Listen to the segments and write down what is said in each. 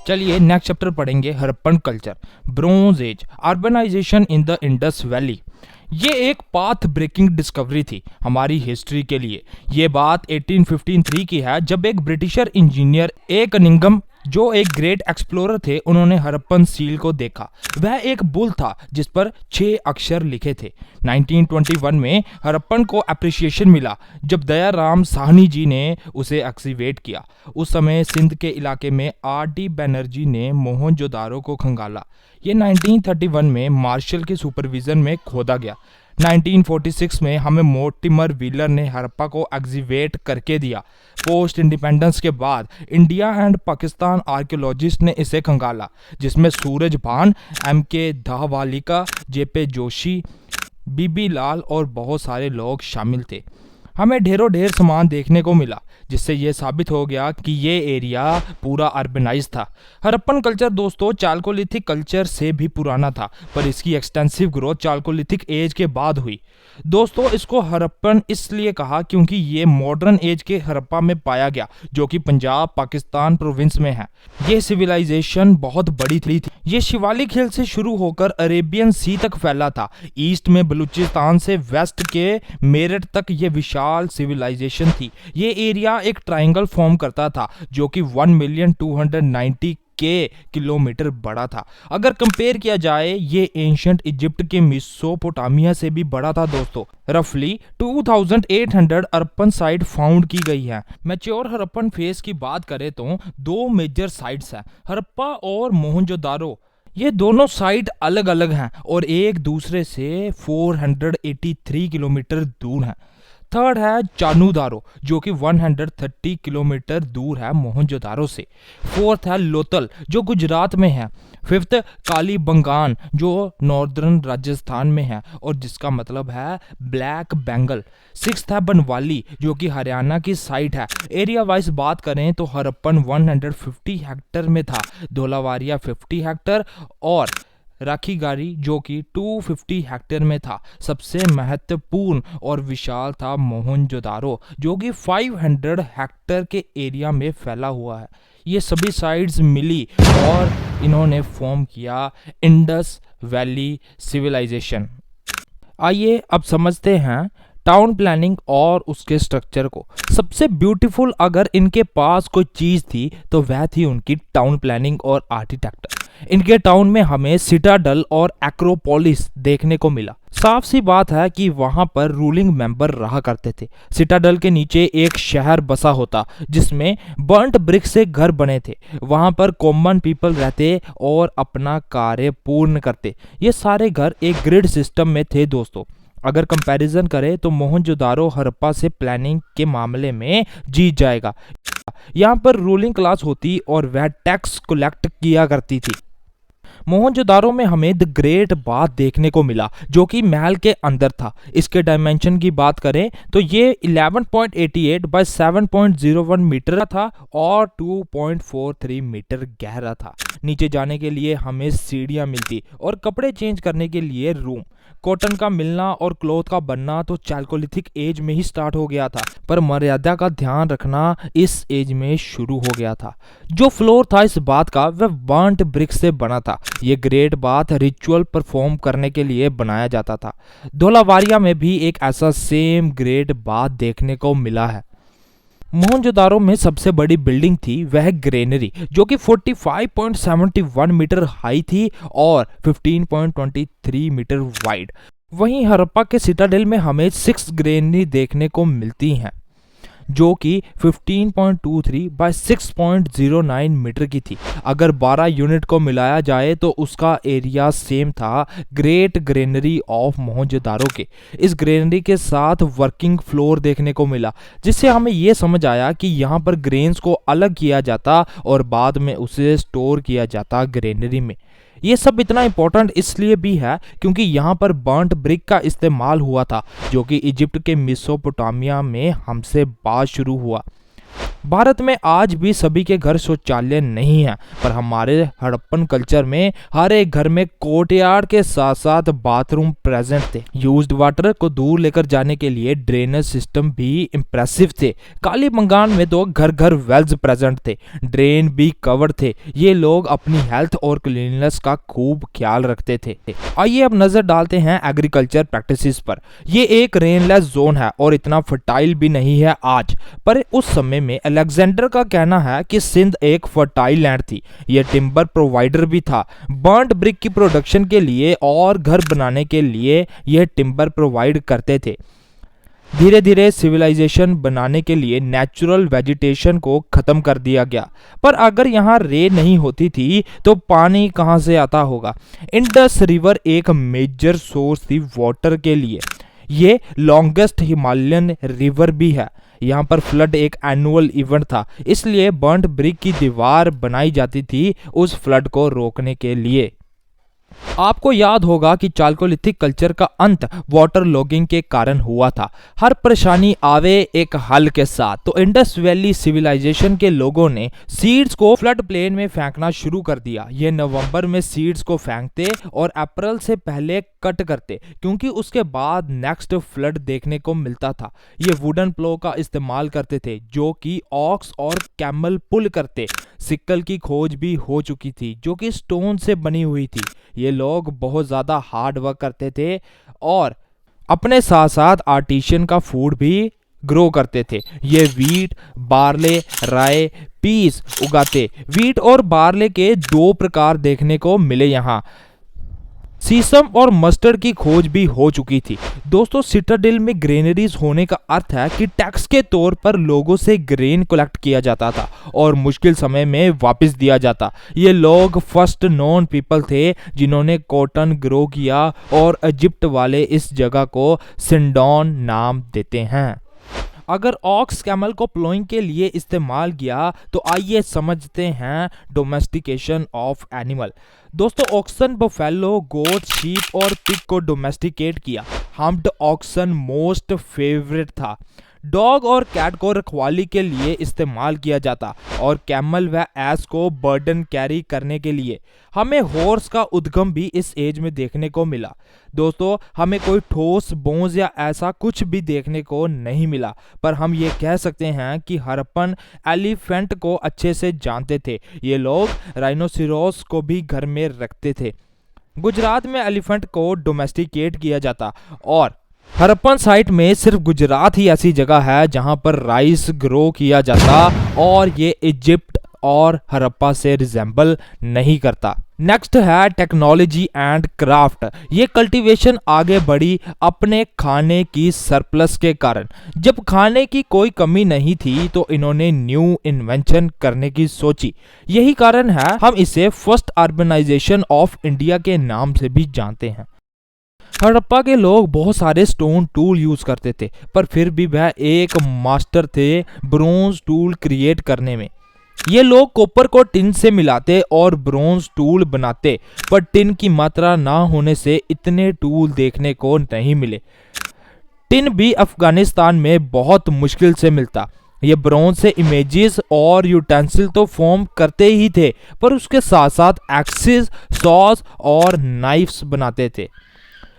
चलिए next chapter पढ़ेंगे Harappan culture, bronze age, urbanization in the Indus valley. ये एक पाथ ब्रेकिंग डिस्कवरी थी हमारी हिस्ट्री के लिए। ये बात 1853 की है, जब एक ब्रिटिशर इंजीनियर ए कनिंगम, जो एक ग्रेट एक्सप्लोरर थे, उन्होंने हड़प्पन सील को देखा। वह एक बुल था जिस पर 6 अक्षर लिखे थे। 1921 में हड़प्पन को अप्रिसिएशन मिला जब दयाराम साहनी जी ने उसे एक्सीवेट किया। उस समय सिंध के इलाके में R.D. बैनर्जी ने मोहनजोदारो को खंगाला। ये 1931 में मार्शल के सुपरविजन में खोदा गया। 1946 में हमें मोर्टिमर व्हीलर ने हड़प्पा को एक्सीवेट करके दिया। पोस्ट इंडिपेंडेंस के बाद इंडिया एंड पाकिस्तान आर्कियोलॉजिस्ट ने इसे खंगाला, जिसमें सूरज भान, M.K. धाहवालिका, J.P. जोशी, बीबी लाल और बहुत सारे लोग शामिल थे। हमें ढेर सामान देखने को मिला, जिससे ये साबित हो गया कि ये एरिया पूरा अर्बनाइज था। हड़प्पन कल्चर दोस्तों चालकोलिथिक कल्चर से भी पुराना था, पर इसकी एक्सटेंसिव ग्रोथ चालकोलिथिक एज के बाद हुई। दोस्तों इसको हड़प्पन इसलिए कहा क्योंकि ये मॉडर्न एज के हड़प्पा में पाया गया, जो कि पंजाब पाकिस्तान प्रोविंस में है। ये सिविलाइजेशन बहुत बड़ी थी। ये शिवालिक हिल से शुरू होकर अरेबियन सी तक फैला था। ईस्ट में बलूचिस्तान से वेस्ट के मेरठ तक ये विशाल सिविलाइजेशन थी। ये एरिया एक ट्रायंगल फॉर्म करता था, जो कि 1,290,000 किलोमीटर बड़ा था। अगर कंपेयर किया जाए, ये एंशिएंट इजिप्ट के मेसोपोटामिया से भी बड़ा था। दोस्तों रफली 2800 हड़प्पन साइट फाउंड की गई है। मैच्योर हड़प्पन फेस की बात करें तो 2 मेजर साइट्स हैं, हड़प्पा और मोहनजोदारो। ये दोनों साइट अलग अलग हैं और एक दूसरे से 483 किलोमीटर दूर हैं। थर्ड है चानूदारो, जो कि 130 किलोमीटर दूर है मोहनजोदारो से। फोर्थ है लोतल, जो गुजरात में है। फिफ्थ कालीबंगान, जो नॉर्दर्न राजस्थान में है और जिसका मतलब है ब्लैक बेंगल। सिक्स्थ है बनवाली, जो कि हरियाणा की साइट है। एरिया वाइज बात करें तो हड़प्पन 150 हेक्टर में था, धोलावारिया 50 हेक्टर और राखीगारी जो कि 250 हेक्टेयर में था। सबसे महत्वपूर्ण और विशाल था मोहनजोदारो, जो कि 500 हेक्टेयर के एरिया में फैला हुआ है। ये सभी साइट्स मिली और इन्होंने फॉर्म किया इंडस वैली सिविलाइजेशन। आइए अब समझते हैं टाउन प्लानिंग और उसके स्ट्रक्चर को। सबसे ब्यूटीफुल अगर इनके पास कोई चीज थी तो वह थी उनकी टाउन प्लानिंग और आर्किटेक्चर। इनके टाउन में हमें सिटाडल और एक्रोपोलिस देखने को मिला। साफ सी बात है कि वहां पर रूलिंग मेंबर रहा करते थे। सिटाडल के नीचे एक शहर बसा होता, जिसमें बर्न्ट ब्रिक से घर बने थे। वहां पर कॉमन पीपल रहते और अपना कार्य पूर्ण करते। ये सारे घर एक ग्रिड सिस्टम में थे। दोस्तों अगर कंपैरिजन करें तो मोहनजोदारो हड़प्पा से प्लानिंग के मामले में जीत जाएगा। यहाँ पर रूलिंग क्लास होती और वह टैक्स कलेक्ट किया करती थी। मोहनजोदारो में हमें द ग्रेट बाथ देखने को मिला, जो कि महल के अंदर था। इसके डायमेंशन की बात करें तो ये 11.88 बाय 7.01 मीटर था और 2.43 मीटर गहरा था। नीचे जाने के लिए हमें सीढ़ियां मिलती और कपड़े चेंज करने के लिए रूम। कॉटन का मिलना और क्लॉथ का बनना तो चालकोलिथिक एज में ही स्टार्ट हो गया था, पर मर्यादा का ध्यान रखना इस एज में शुरू हो गया था। जो फ्लोर था इस बात का वह बर्न्ट ब्रिक से बना था। ये ग्रेट बाथ रिचुअल परफॉर्म करने के लिए बनाया जाता था। धोलावारिया में भी एक ऐसा सेम ग्रेट बाथ देखने को मिला है। मोहनजोदारो में सबसे बड़ी बिल्डिंग थी वह ग्रेनरी, जो कि 45.71 मीटर हाई थी और 15.23 मीटर वाइड। वहीं हड़प्पा के सिटाडेल में हमें 6 ग्रेनरी देखने को मिलती हैं, जो कि 15.23 बाय 6.09 मीटर की थी। अगर 12 यूनिट को मिलाया जाए तो उसका एरिया सेम था ग्रेट ग्रेनरी ऑफ मोहनजोदारो के। इस ग्रेनरी के साथ वर्किंग फ्लोर देखने को मिला, जिससे हमें यह समझ आया कि यहाँ पर ग्रेन्स को अलग किया जाता और बाद में उसे स्टोर किया जाता ग्रेनरी में। ये सब इतना इंपॉर्टेंट इसलिए भी है क्योंकि यहाँ पर बर्न्ट ब्रिक का इस्तेमाल हुआ था, जो कि इजिप्ट के मेसोपोटामिया में हमसे बात शुरू हुआ। भारत में आज भी सभी के घर शौचालय नहीं है, पर हमारे हड़प्पन कल्चर में हर एक घर में कोर्टयार्ड के साथ साथ बाथरूम प्रेजेंट थे। यूज्ड वाटर को दूर लेकर जाने के लिए ड्रेनेज सिस्टम भी इम्प्रेसिव थे। कालीबंगान में तो घर घर वेल्स प्रेजेंट थे, ड्रेन भी कवर्ड थे। ये लोग अपनी हेल्थ और क्लीननेस का खूब ख्याल रखते थे। आइए अब नजर डालते हैं एग्रीकल्चर प्रैक्टिसेस पर। ये एक रेनलेस जोन है और इतना फर्टाइल भी नहीं है आज, पर उस समय में अलेक्जेंडर का कहना है कि सिंध एक फर्टाइल लैंड थी। यह टिम्बर प्रोवाइडर भी था। बर्न्ट ब्रिक की प्रोडक्शन के लिए और घर बनाने के लिए यह टिम्बर प्रोवाइड करते थे। धीरे धीरे सिविलाइजेशन बनाने के लिए नेचुरल वेजिटेशन को खत्म कर दिया गया, पर अगर यहाँ रेन नहीं होती थी तो पानी कहाँ से आता होगा। इंडस रिवर एक मेजर सोर्स थी वाटर के लिए। ये लॉन्गेस्ट हिमालयन रिवर भी है। यहाँ पर फ्लड एक एनुअल इवेंट था, इसलिए बर्न्ट ब्रिक की दीवार बनाई जाती थी उस फ्लड को रोकने के लिए। आपको याद होगा कि चाल्कोलिथिक कल्चर का अंत वाटर लॉगिंग के कारण हुआ था। हर परेशानी आवे एक हल के साथ। तो इंडस वैली सिविलाइजेशन के लोगों ने सीड्स को फ्लड प्लेन में फेंकना शुरू कर दिया। ये नवंबर में सीड्स को फेंकते और अप्रैल से पहले कट करते, क्योंकि उसके बाद नेक्स्ट फ्लड देखने को मिलता था। ये वुडन प्लो का इस्तेमाल करते थे, जो कि ऑक्स और कैमल पुल करते। सिक्कल की खोज भी हो चुकी थी, जो कि स्टोन से बनी हुई थी। ये लोग बहुत ज़्यादा हार्ड वर्क करते थे और अपने साथ साथ आर्टिशियन का फूड भी ग्रो करते थे। ये वीट, बार्ले, राय, पीस उगाते। वीट और बार्ले के दो प्रकार देखने को मिले यहाँ। सीसम और मस्टर्ड की खोज भी हो चुकी थी। दोस्तों, सिटाडेल में ग्रेनरीज होने का अर्थ है कि टैक्स के तौर पर लोगों से ग्रेन कलेक्ट किया जाता था और मुश्किल समय में वापस दिया जाता। ये लोग फर्स्ट नोन पीपल थे जिन्होंने कॉटन ग्रो किया और इजिप्ट वाले इस जगह को सिंडोन नाम देते हैं। अगर ऑक्स कैमल को प्लोइंग के लिए इस्तेमाल किया तो आइए समझते हैं डोमेस्टिकेशन ऑफ एनिमल। दोस्तों, ऑक्सन बफेलो, गोट, शीप और पिग को डोमेस्टिकेट किया। हम्प्ड ऑक्सन मोस्ट फेवरेट था। डॉग और कैट को रखवाली के लिए इस्तेमाल किया जाता और कैमल व एस को बर्डन कैरी करने के लिए। हमें हॉर्स का उद्गम भी इस एज में देखने को मिला। दोस्तों, हमें कोई ठोस बोन्स या ऐसा कुछ भी देखने को नहीं मिला, पर हम ये कह सकते हैं कि हड़प्पन एलिफेंट को अच्छे से जानते थे। ये लोग राइनोसिरोस को भी घर में रखते थे। गुजरात में एलिफेंट को डोमेस्टिकेट किया जाता और हड़प्पन साइट में सिर्फ गुजरात ही ऐसी जगह है जहां पर राइस ग्रो किया जाता और ये इजिप्ट और हड़प्पा से रिजेंबल नहीं करता। नेक्स्ट है टेक्नोलॉजी एंड क्राफ्ट। ये कल्टीवेशन आगे बढ़ी अपने खाने की सरप्लस के कारण। जब खाने की कोई कमी नहीं थी तो इन्होंने न्यू इन्वेंशन करने की सोची। यही कारण है हम इसे फर्स्ट अर्बनाइजेशन ऑफ इंडिया के नाम से भी जानते हैं। हड़प्पा के लोग बहुत सारे स्टोन टूल यूज करते थे, पर फिर भी वह एक मास्टर थे ब्रोंज टूल क्रिएट करने में। ये लोग कॉपर को टिन से मिलाते और ब्रोंज टूल बनाते, पर टिन की मात्रा ना होने से इतने टूल देखने को नहीं मिले। टिन भी अफगानिस्तान में बहुत मुश्किल से मिलता। ये ब्रोंज से इमेजेस और यूटेंसिल तो फॉर्म करते ही थे, पर उसके साथ साथ एक्सिस, सॉस और नाइफ्स बनाते थे।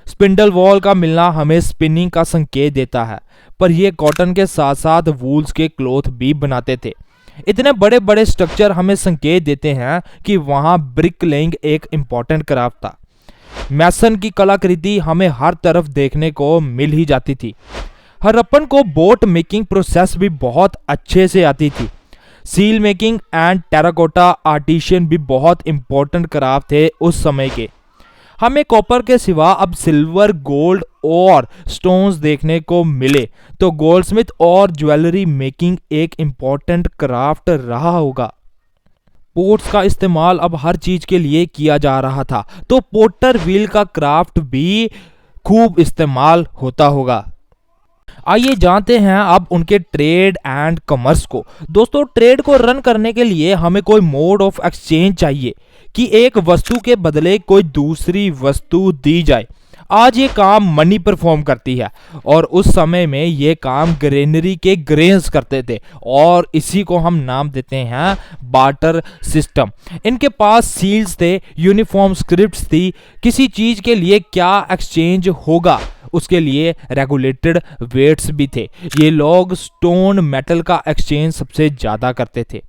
स्पिंडल वॉल का मिलना हमें स्पिनिंग का संकेत देता है, पर यह कॉटन के साथ साथ वूल्स के क्लॉथ भी बनाते थे। इतने बड़े बड़े स्ट्रक्चर हमें संकेत देते हैं कि वहां ब्रिक लेइंग एक इम्पॉर्टेंट क्राफ्ट था। मैसन की कलाकृति हमें हर तरफ देखने को मिल ही जाती थी। हड़प्पन को बोट मेकिंग प्रोसेस भी बहुत अच्छे से आती थी। Seal making and terracotta artisan भी बहुत इंपॉर्टेंट क्राफ्ट थे उस समय के। हमें कॉपर के सिवा अब सिल्वर, गोल्ड और स्टोन्स देखने को मिले, तो गोल्डस्मिथ और ज्वेलरी मेकिंग एक इम्पॉर्टेंट क्राफ्ट रहा होगा। पोट्स का इस्तेमाल अब हर चीज के लिए किया जा रहा था, तो पोटर व्हील का क्राफ्ट भी खूब इस्तेमाल होता होगा। आइए जानते हैं अब उनके ट्रेड एंड कॉमर्स को। दोस्तों, ट्रेड को रन करने के लिए हमें कोई मोड ऑफ एक्सचेंज चाहिए कि एक वस्तु के बदले कोई दूसरी वस्तु दी जाए। आज ये काम मनी परफॉर्म करती है और उस समय में ये काम ग्रेनरी के ग्रेन्स करते थे और इसी को हम नाम देते हैं बार्टर सिस्टम। इनके पास सील्स थे, यूनिफॉर्म स्क्रिप्ट्स थी, किसी चीज के लिए क्या एक्सचेंज होगा उसके लिए रेगुलेटेड वेट्स भी थे। ये लोग स्टोन मेटल का एक्सचेंज सबसे ज्यादा करते थे।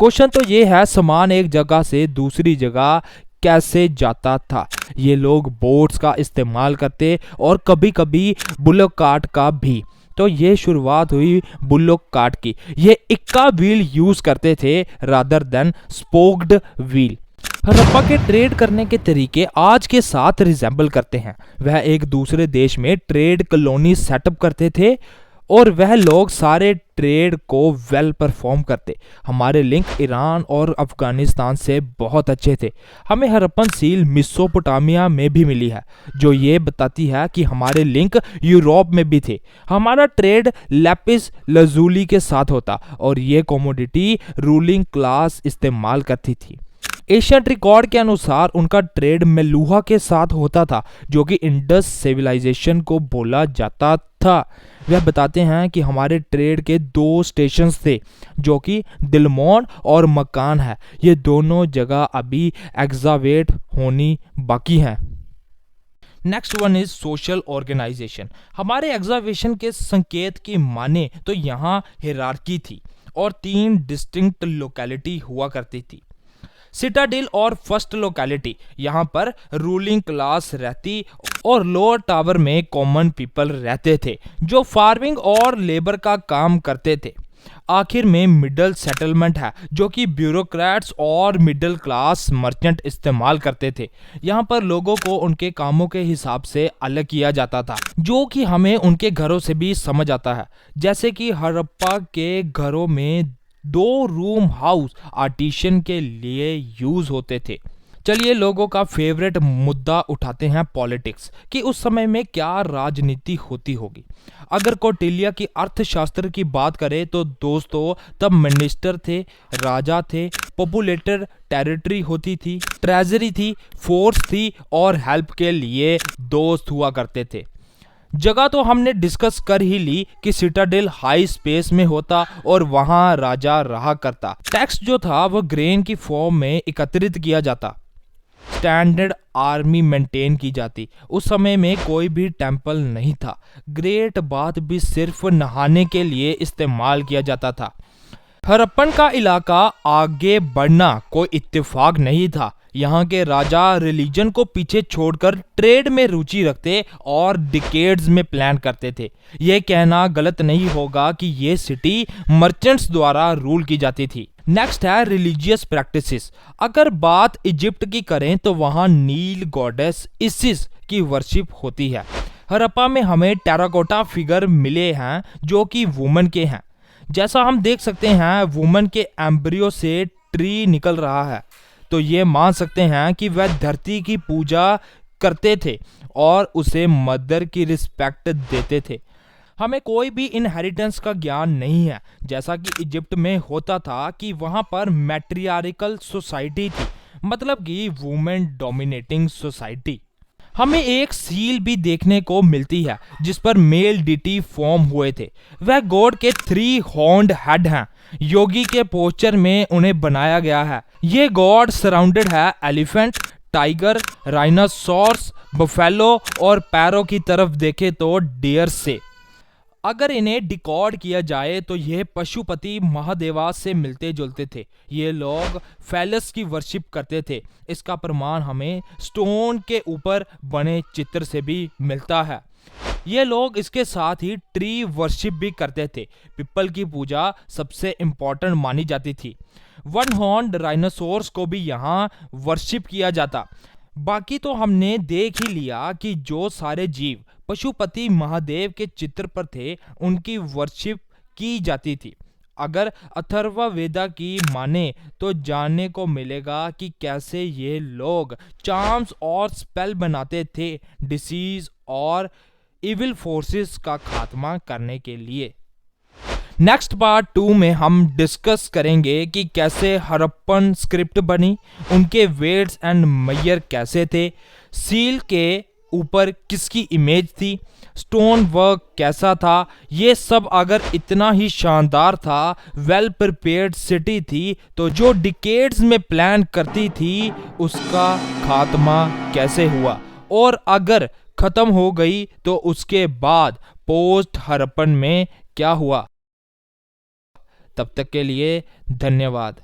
क्वेश्चन तो ये है, सामान एक जगह से दूसरी जगह कैसे जाता था? ये लोग बोट्स का इस्तेमाल करते और कभी कभी बुलोक कार्ट का भी। तो ये शुरुआत हुई बुलोक कार्ट की। ये इक्का व्हील यूज करते थे rather than spoked wheel. Harappa के ट्रेड करने के तरीके आज के साथ रिजेंबल करते हैं। वह एक दूसरे देश में ट्रेड कॉलोनी सेटअप करते थे और वह लोग सारे ट्रेड को वेल परफॉर्म करते। हमारे लिंक ईरान और अफगानिस्तान से बहुत अच्छे थे। हमें हड़प्पन सील मेसोपोटामिया में भी मिली है जो ये बताती है कि हमारे लिंक यूरोप में भी थे। हमारा ट्रेड लैपिस लजूली के साथ होता और ये कमोडिटी रूलिंग क्लास इस्तेमाल करती थी। एशियन रिकॉर्ड के अनुसार उनका ट्रेड मेलुहा के साथ होता था जो कि इंडस सिविलाइजेशन को बोला जाता था। वह बताते हैं कि हमारे ट्रेड के 2 स्टेशंस थे जो कि दिलमोन और मकान है। ये दोनों जगह अभी एग्जावेट होनी बाकी हैं। Next one is social organization. हमारे एग्जावेशन के संकेत की माने तो यहाँ हिरार्की थी और 3 डिस्टिंक्ट लोकेलिटी हुआ करती थी, सिटाडेल और फर्स्ट लोकेलिटी। यहाँ पर रूलिंग क्लास रहती और लोअर टावर में कॉमन पीपल रहते थे जो फार्मिंग और लेबर का काम करते थे। आखिर में मिडल सेटलमेंट है जो कि ब्यूरोक्रेट्स और मिडिल क्लास मर्चेंट इस्तेमाल करते थे। यहाँ पर लोगों को उनके कामों के हिसाब से अलग किया जाता था जो कि हमें उनके घरों से भी समझ आता है। जैसे कि हड़प्पा के घरों में 2 रूम हाउस आर्टिशन के लिए यूज होते थे। चलिए लोगों का फेवरेट मुद्दा उठाते हैं, पॉलिटिक्स, कि उस समय में क्या राजनीति होती होगी। अगर कौटिल्य की अर्थशास्त्र की बात करें तो दोस्तों तब मिनिस्टर थे, राजा थे, पॉपुलेटेड टेरिटरी होती थी, ट्रेजरी थी, फोर्स थी और हेल्प के लिए दोस्त हुआ करते थे। जगह तो हमने डिस्कस कर ही ली कि सिटाडेल हाई स्पेस में होता और वहां राजा रहा करता। टैक्स जो था वह ग्रेन की फॉर्म में एकत्रित किया जाता, स्टैंडर्ड आर्मी मेंटेन की जाती। उस समय में कोई भी टेंपल नहीं था। ग्रेट बाथ भी सिर्फ नहाने के लिए इस्तेमाल किया जाता था। हड़प्पन का इलाका आगे बढ़ना कोई इत्तेफाक नहीं था। यहाँ के राजा रिलीजन को पीछे छोड़कर ट्रेड में रुचि रखते और डिकेड्स में प्लान करते थे। यह कहना गलत नहीं होगा कि ये सिटी मर्चेंट्स द्वारा रूल की जाती थी। नेक्स्ट है रिलीजियस प्रैक्टिसेस। अगर बात इजिप्ट की करें तो वहाँ नील गॉडेस इसिस की वर्शिप होती है। हड़प्पा में हमें टेराकोटा फिगर मिले हैं जो कि वुमन के हैं। जैसा हम देख सकते हैं वुमन के एम्ब्रियो से ट्री निकल रहा है, तो ये मान सकते हैं कि वह धरती की पूजा करते थे और उसे मदर की रिस्पेक्ट देते थे। हमें कोई भी इनहेरिटेंस का ज्ञान नहीं है जैसा कि इजिप्ट में होता था कि वहां पर मैट्रियार्कल सोसाइटी थी, मतलब कि वुमेन डोमिनेटिंग सोसाइटी। हमें एक सील भी देखने को मिलती है जिस पर मेल डिटी फॉर्म हुए थे। वह गॉड के 3 हॉर्न्ड हेड हैं। योगी के पोस्चर में उन्हें बनाया गया है। ये गॉड सराउंडेड है एलिफेंट, टाइगर, राइनोसॉर्स, बफेलो और पैरों की तरफ देखे तो डियर से। अगर इन्हें डिकॉर्ड किया जाए तो यह पशुपति महादेवा से मिलते जुलते थे। ये लोग फैलस की वर्शिप करते थे। इसका प्रमाण हमें स्टोन के ऊपर बने चित्र से भी मिलता है। ये लोग इसके साथ ही ट्री वर्शिप भी करते थे। पीपल की पूजा सबसे इंपॉर्टेंट मानी जाती थी। 1 हॉर्न्ड राइनोसोर्स को भी यहाँ वर्शिप किया जाता। बाकी तो हमने देख ही लिया कि जो सारे जीव पशुपति महादेव के चित्र पर थे उनकी वर्शिप की जाती थी। अगर अथर्ववेदा की माने तो जानने को मिलेगा कि कैसे ये लोग चार्म्स और स्पेल बनाते थे डिसीज और इविल फोर्सेस का खात्मा करने के लिए। नेक्स्ट पार्ट 2 में हम डिस्कस करेंगे कि कैसे हड़प्पन स्क्रिप्ट बनी, उनके वेट्स एंड मेजर कैसे थे, सील के ऊपर किसकी इमेज थी, स्टोन वर्क कैसा था, ये सब अगर इतना ही शानदार था, वेल प्रिपेयर्ड सिटी थी, तो जो डिकेड्स में प्लान करती थी उसका खात्मा कैसे हुआ, और अगर खत्म हो गई तो उसके बाद पोस्ट हड़प्पन में क्या हुआ। तब तक के लिए धन्यवाद।